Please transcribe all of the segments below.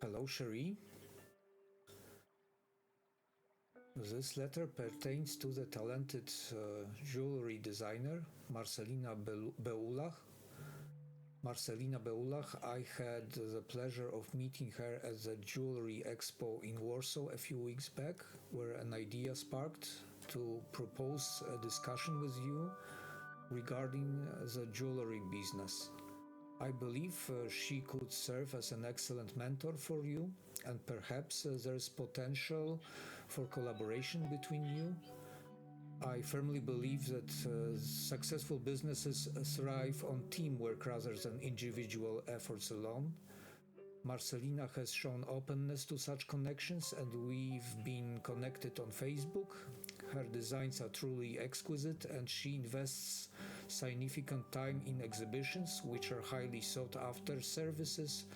Hello, Cherie. This letter pertains to the talented jewelry designer Marcelina Beulach. Marcelina Beulach, I had the pleasure of meeting her at the Jewelry Expo in Warsaw a few weeks back, where an idea sparked to propose a discussion with you regarding the jewelry business. I believe she could serve as an excellent mentor for you, and perhaps there's potential for collaboration between you. I firmly believe that successful businesses thrive on teamwork rather than individual efforts alone. Marcelina has shown openness to such connections, and we've been connected on Facebook. Her designs are truly exquisite, and she invests significant time in exhibitions, which are highly sought after services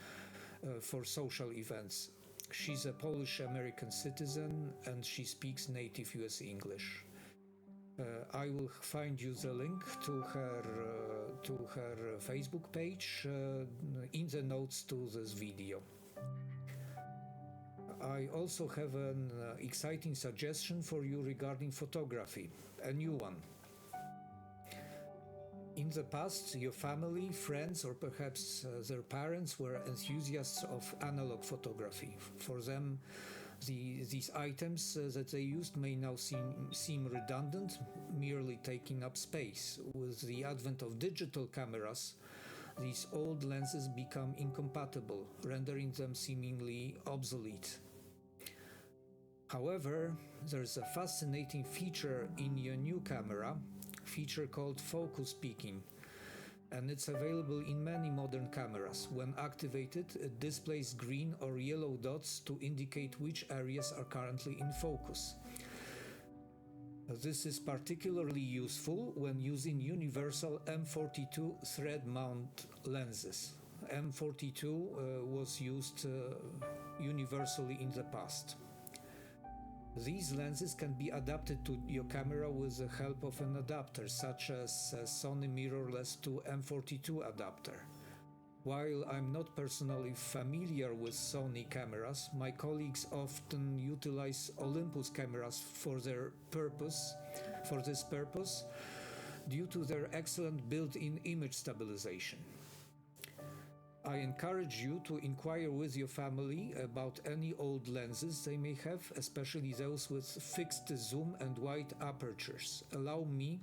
for social events. She's a Polish-American citizen, and she speaks native US English. I will find you the link to her Facebook page in the notes to this video. I also have an exciting suggestion for you regarding photography, a new one. In the past, your family, friends, or perhaps their parents were enthusiasts of analog photography. For them, these items that they used may now seem redundant, merely taking up space. With the advent of digital cameras, these old lenses become incompatible, rendering them seemingly obsolete. However, there's a fascinating feature in your new camera, feature called focus peaking, and it's available in many modern cameras. When activated, it displays green or yellow dots to indicate which areas are currently in focus. This is particularly useful when using universal M42 thread mount lenses. M42 was used universally in the past. These lenses can be adapted to your camera with the help of an adapter, such as a Sony mirrorless to M42 adapter. While I'm not personally familiar with Sony cameras, my colleagues often utilize Olympus cameras for this purpose, due to their excellent built-in image stabilization. I encourage you to inquire with your family about any old lenses they may have, especially those with fixed zoom and wide apertures. Allow me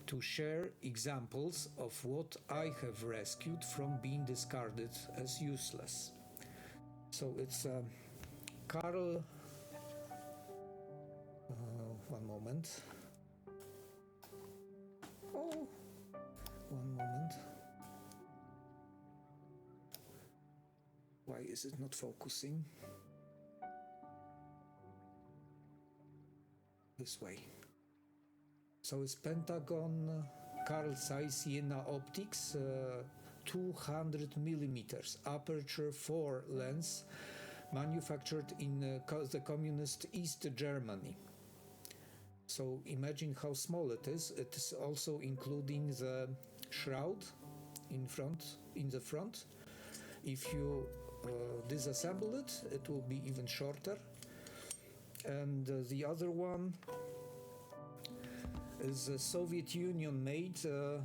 to share examples of what I have rescued from being discarded as useless. So it's Carl. One moment. Oh, one moment. Why is it not focusing? This way. So it's Pentagon Carl Zeiss Sienna Optics 200 millimeters aperture 4 lens, manufactured in the communist East Germany. So imagine how small it is. It is also including the shroud in the front. If you disassemble it, it will be even shorter. And the other one is a Soviet Union made a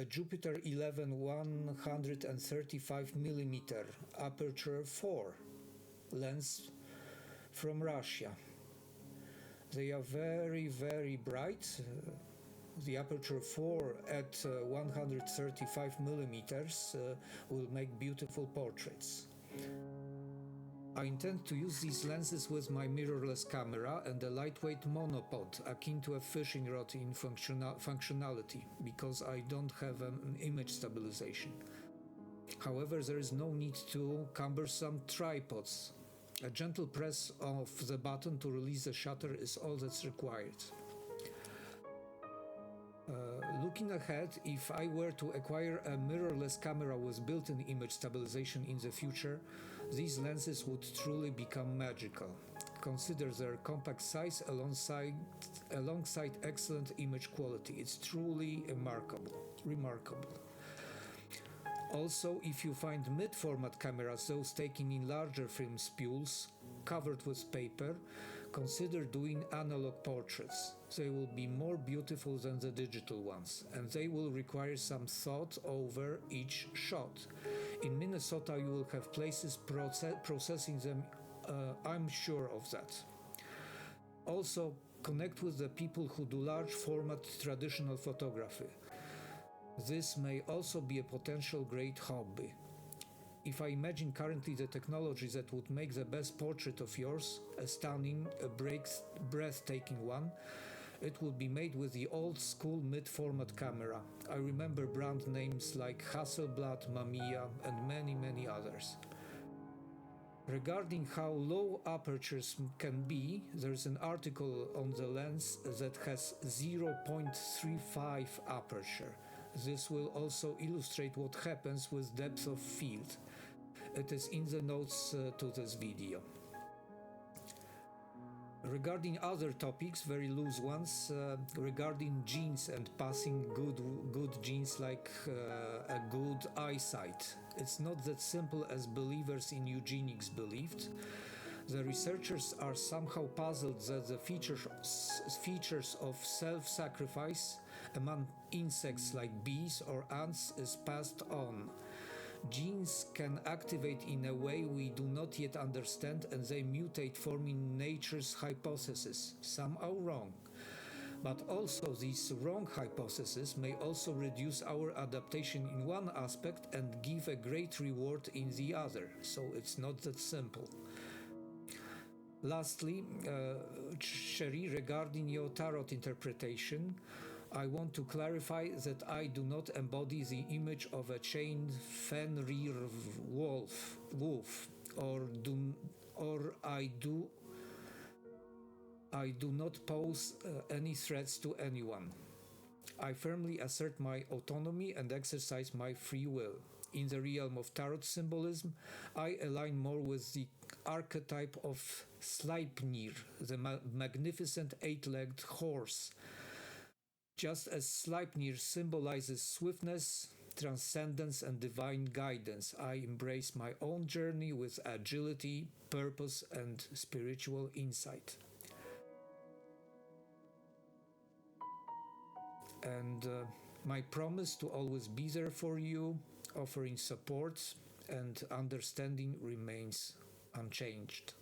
Jupiter 11 135 millimeter aperture 4 lens from Russia. They are very, very bright. The aperture 4 at 135 millimeters will make beautiful portraits. I intend to use these lenses with my mirrorless camera and a lightweight monopod akin to a fishing rod in functionality, because I don't have an image stabilization. However, there is no need to cumbersome tripods. A gentle press of the button to release the shutter is all that's required. Looking ahead, if I were to acquire a mirrorless camera with built-in image stabilization in the future, these lenses would truly become magical. Consider their compact size alongside excellent image quality. It's truly remarkable. Also, if you find mid-format cameras, those taken in larger film spools, covered with paper, consider doing analog portraits. They will be more beautiful than the digital ones, and they will require some thought over each shot. In Minnesota, you will have places processing them, I'm sure of that. Also, connect with the people who do large format traditional photography. This may also be a potential great hobby. If I imagine currently the technology that would make the best portrait of yours, a stunning, breathtaking one, it would be made with the old school mid-format camera. I remember brand names like Hasselblad, Mamiya, and many others. Regarding how low apertures can be, there's an article on the lens that has 0.35 aperture. This will also illustrate what happens with depth of field. It is in the notes to this video. Regarding other topics, very loose ones, regarding genes and passing good genes like a good eyesight. It's not that simple as believers in eugenics believed. The researchers are somehow puzzled that the features of self-sacrifice among insects like bees or ants is passed on. Genes can activate in a way we do not yet understand, and they mutate, forming nature's hypothesis, somehow wrong. But also these wrong hypotheses may also reduce our adaptation in one aspect and give a great reward in the other, so it's not that simple. Lastly, Cherie, regarding your tarot interpretation, I want to clarify that I do not embody the image of a chained Fenrir wolf, or I do not pose any threats to anyone. I firmly assert my autonomy and exercise my free will. In the realm of tarot symbolism, I align more with the archetype of Sleipnir, the magnificent eight-legged horse. Just as Sleipnir symbolizes swiftness, transcendence, and divine guidance, I embrace my own journey with agility, purpose, and spiritual insight. And my promise to always be there for you, offering support and understanding, remains unchanged.